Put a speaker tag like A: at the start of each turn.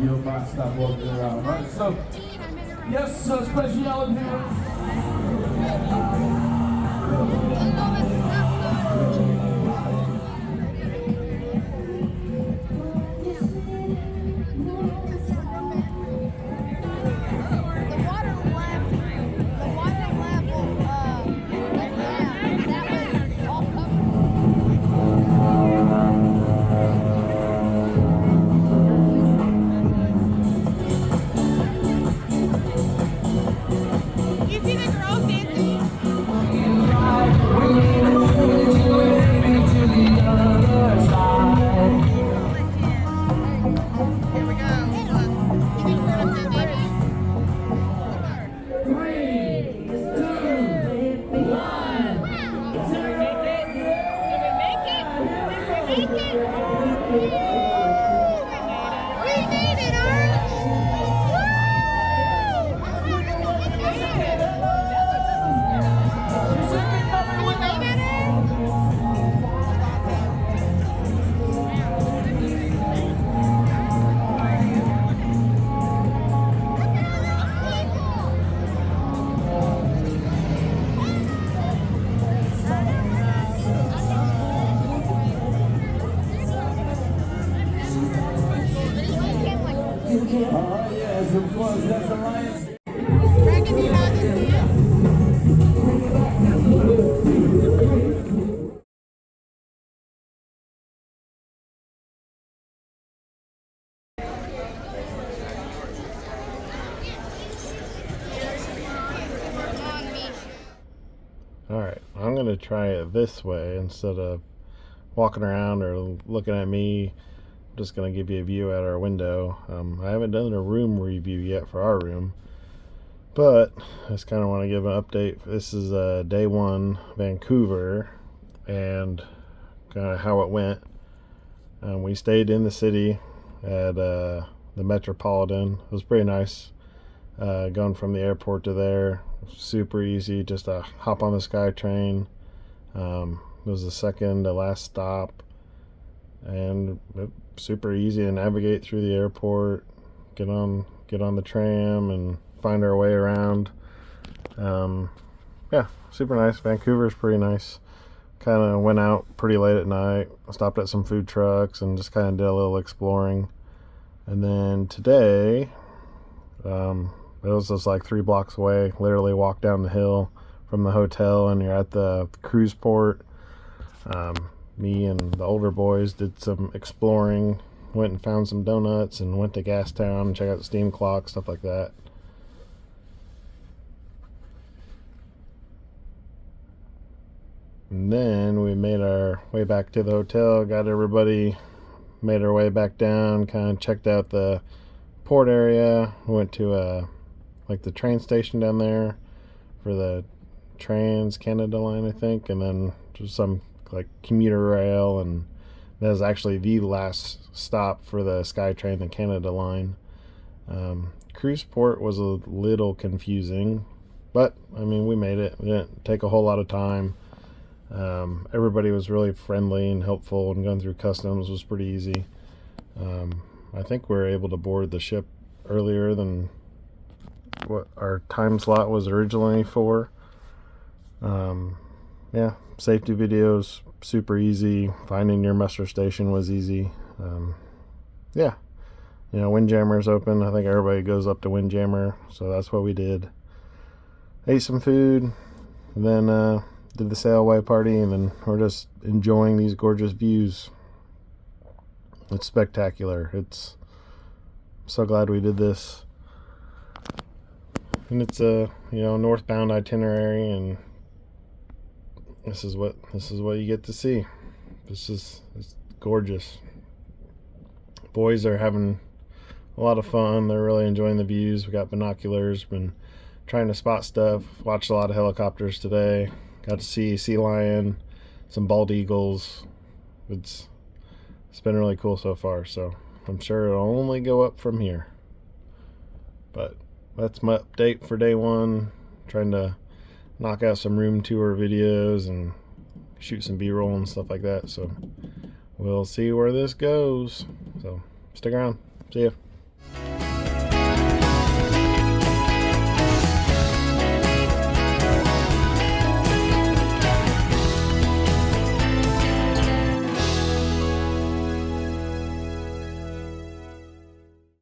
A: your bus stop walking around, right? So, yes, speciality. Oh yes, of course, that's the Lions.
B: Alright, I'm going to try it this way instead of walking around or looking at me. I'm just going to give you a view at our window. I haven't done a room review yet for our room, but I just kind of want to give an update. This is day one, Vancouver, and kind of how it went. We stayed in the city at the Metropolitan. It was pretty nice going from the airport to there. Super easy, just to hop on the SkyTrain. It was the second to last stop, and super easy to navigate through the airport, get on the tram and find our way around. Yeah, super nice. Vancouver's pretty nice. Kind of went out pretty late at night, stopped at some food trucks and just kind of did a little exploring. And then today, it was just like 3 blocks away. Literally walk down the hill from the hotel and you're at the cruise port. Me and the older boys did some exploring, went and found some donuts and went to Gastown and checked out the steam clock, stuff like that. And then we made our way back to the hotel, got everybody, made our way back down, kind of checked out the port area, went to like the train station down there for the Trans Canada line, I think, and then just some like commuter rail, and that was actually the last stop for the SkyTrain, the Canada line. Cruise port was a little confusing, but I mean, we made it. It didn't take a whole lot of time. Everybody was really friendly and helpful, and going through customs was pretty easy. I think we were able to board the ship earlier than what our time slot was originally for. Yeah, safety videos, super easy. Finding your muster station was easy. Yeah, you know, Windjammer's open. I think everybody goes up to Windjammer, so that's what we did. Ate some food, and then did the sail away party, and then we're just enjoying these gorgeous views. It's spectacular. I'm so glad we did this. And it's a, you know, northbound itinerary, and this is what you get to see. It's gorgeous. Boys are having a lot of fun. They're really enjoying the views. We got binoculars, been trying to spot stuff. Watched a lot of helicopters today. Got to see a sea lion, some bald eagles. It's been really cool so far, so I'm sure it'll only go up from here. But that's my update for day one. Trying to knock out some room tour videos and shoot some B-roll and stuff like that, so we'll see where this goes. So stick around, See ya.